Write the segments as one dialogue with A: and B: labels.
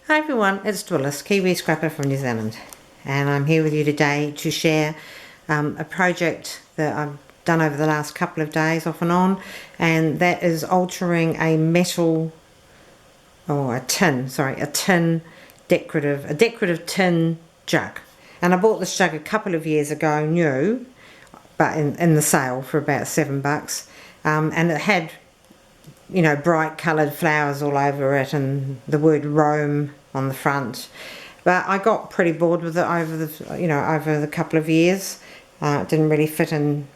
A: Hi everyone, it's Dwillis, Kiwi Scrapper from New Zealand, and I'm here with you today to share a project that I've done over the last couple of days off and on, and that is altering a metal, a tin decorative tin jug. And I bought this jug a couple of years ago new, but in the sale for about $7, and it had bright coloured flowers all over it and the word Rome on the front. But I got pretty bored with it over the couple of years. It didn't really fit in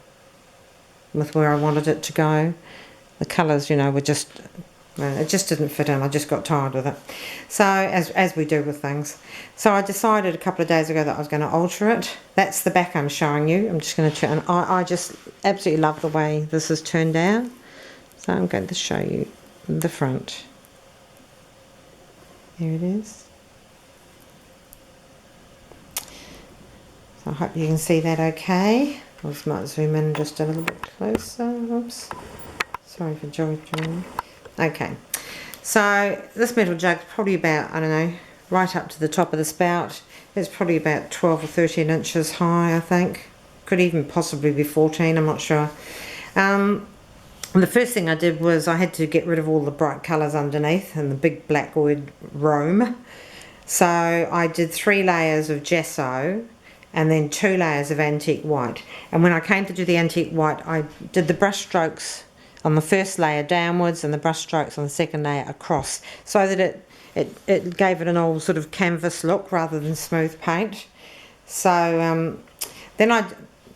A: with where I wanted it to go. The colours, were just, it just didn't fit in. I just got tired with it. So, as we do with things. So I decided a couple of days ago that I was going to alter it. That's the back I'm showing you. I'm just going to turn, I just absolutely love the way this is turned out. So I'm going to show you the front. There it is. So I hope you can see that okay. I just might zoom in just a little bit closer. Oops. Sorry for joining. Okay. So this metal jug's probably about, I don't know, right up to the top of the spout. It's probably about 12 or 13 inches high, I think. Could even possibly be 14, I'm not sure. The first thing I did was I had to get rid of all the bright colours underneath and the big black word Rome. So I did 3 layers of gesso and then 2 layers of antique white. And when I came to do the antique white, I did the brush strokes on the first layer downwards and the brush strokes on the second layer across, so that it gave it an old sort of canvas look rather than smooth paint. So then I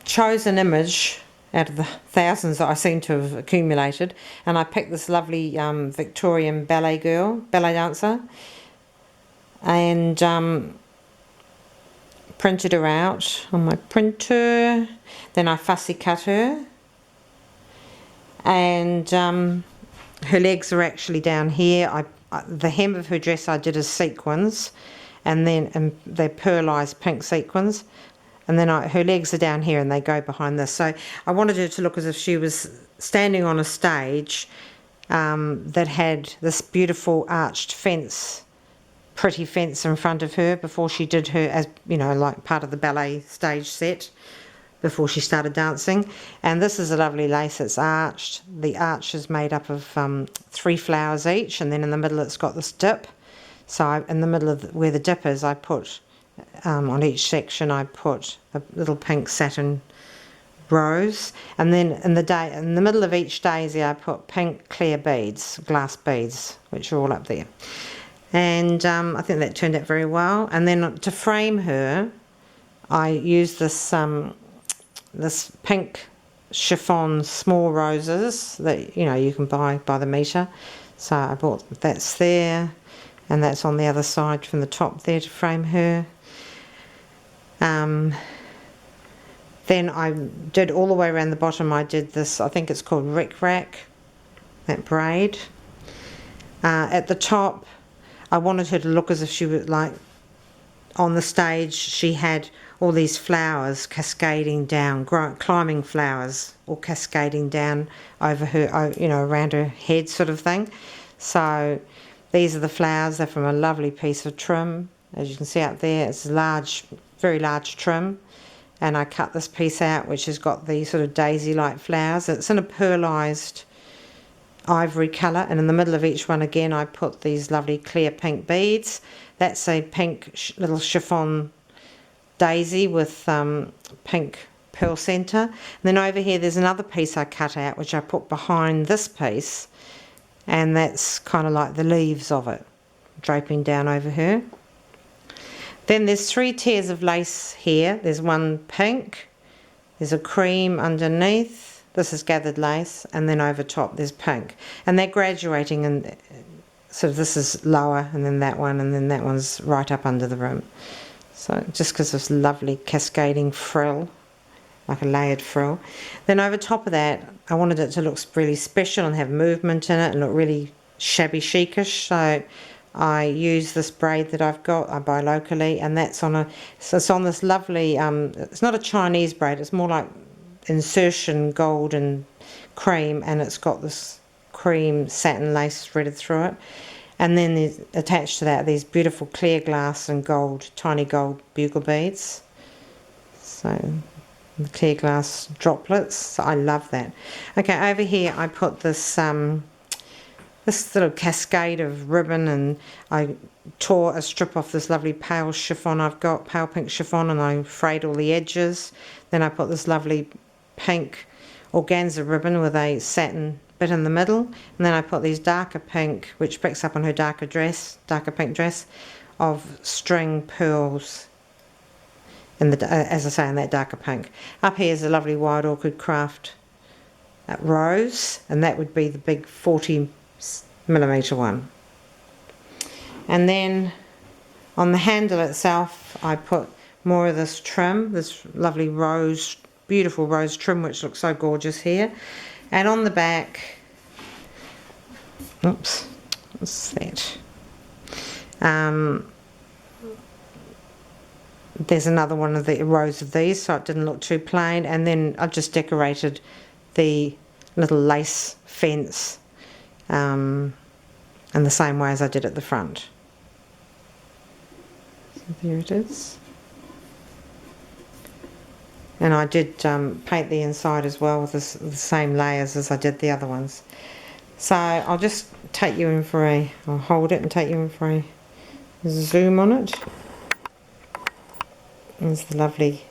A: chose an image out of the thousands that I seem to have accumulated, and I picked this lovely Victorian ballet dancer, and printed her out on my printer. Then I fussy cut her, and her legs are actually down here. The hem of her dress I did as sequins, and they're pearlised pink sequins. And then her legs are down here and they go behind this. So I wanted her to look as if she was standing on a stage that had this beautiful arched fence, pretty fence in front of her before she did her, as like part of the ballet stage set before she started dancing. And this is a lovely lace. It's arched. The arch is made up of 3 flowers each, and then in the middle it's got this dip. So in the middle of where the dip is, I put on each section I put a little pink satin rose, and then in the middle of each daisy I put pink clear beads, glass beads, which are all up there. And I think that turned out very well. And then to frame her, I used this this pink chiffon small roses that you can buy by the metre. So I bought that's there, and that's on the other side from the top there to frame her. Then I did all the way around the bottom. I did this, I think it's called Rick Rack, that braid. At the top, I wanted her to look as if she was like on the stage. She had all these flowers cascading down, climbing flowers, all cascading down over her, around her head, sort of thing. So these are the flowers. They're from a lovely piece of trim, as you can see up there. It's large, very large trim, and I cut this piece out which has got these sort of daisy-like flowers. It's in a pearlised ivory colour, and in the middle of each one again I put these lovely clear pink beads. That's a pink little chiffon daisy with pink pearl centre. And then over here there's another piece I cut out which I put behind this piece, and that's kind of like the leaves of it draping down over her. Then there's 3 tiers of lace here. There's one pink, there's a cream underneath, this is gathered lace, and then over top there's pink. And they're graduating, and so this is lower, and then that one's right up under the rim. So just because of this lovely cascading frill, like a layered frill. Then over top of that, I wanted it to look really special and have movement in it and look really shabby chicish. So I use this braid that I've got, I buy locally, and that's on it's on this lovely, it's not a Chinese braid, it's more like insertion gold and cream, and it's got this cream satin lace threaded through it. And then there's attached to that these beautiful clear glass and gold, tiny gold bugle beads. So the clear glass droplets. So I love that. Okay, over here I put this this little cascade of ribbon, and I tore a strip off this lovely pale chiffon I've got, pale pink chiffon, and I frayed all the edges. Then I put this lovely pink organza ribbon with a satin bit in the middle, and then I put these darker pink, which picks up on her darker pink dress, of string pearls in the, as I say, in that darker pink. Up here is a lovely Wild Orchid Craft rose, and that would be the big 40mm one. And then on the handle itself I put more of this trim, this lovely rose, beautiful rose trim, which looks so gorgeous here. And on the back, oops, what's that? There's another one of the rows of these, so it didn't look too plain. And then I've just decorated the little lace fence in the same way as I did at the front. So there it is. And I did paint the inside as well with the same layers as I did the other ones. So I'll just take you in for I'll hold it and take you in for a zoom on it. There's the lovely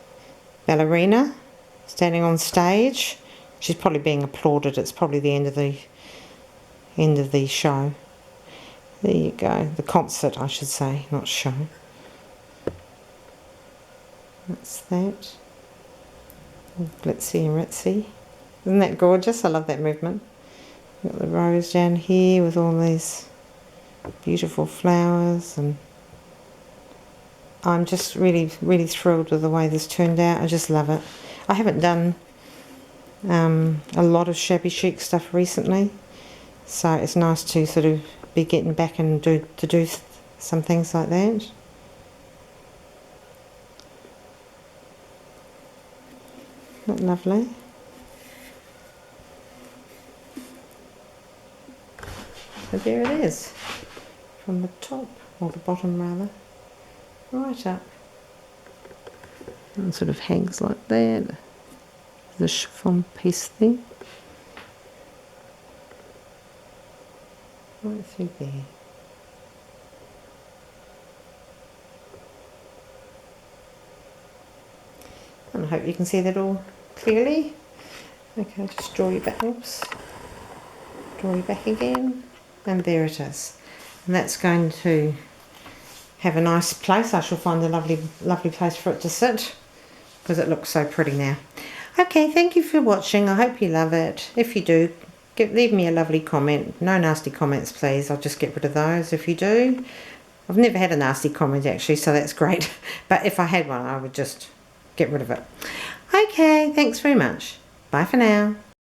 A: ballerina standing on stage. She's probably being applauded. It's probably the end of the show. There you go. The concert, I should say, not show. That's that. All glitzy and ritzy. Isn't that gorgeous? I love that movement. Got the rose down here with all these beautiful flowers, and I'm just really thrilled with the way this turned out. I just love it. I haven't done a lot of shabby chic stuff recently, so it's nice to sort of be getting back and do some things like that. Isn't that lovely? So there it is, from the top, or the bottom rather, right up. And it sort of hangs like that. The chiffon piece thing. Right through there. And I hope you can see that all clearly. Okay, just draw you back, oops. Draw you back again. And there it is. And that's going to have a nice place. I shall find a lovely place for it to sit, because it looks so pretty now. Okay, thank you for watching. I hope you love it. If you do, leave me a lovely comment. No nasty comments, please. I'll just get rid of those if you do. I've never had a nasty comment actually, so that's great. But if I had one, I would just get rid of it. Okay, thanks very much. Bye for now.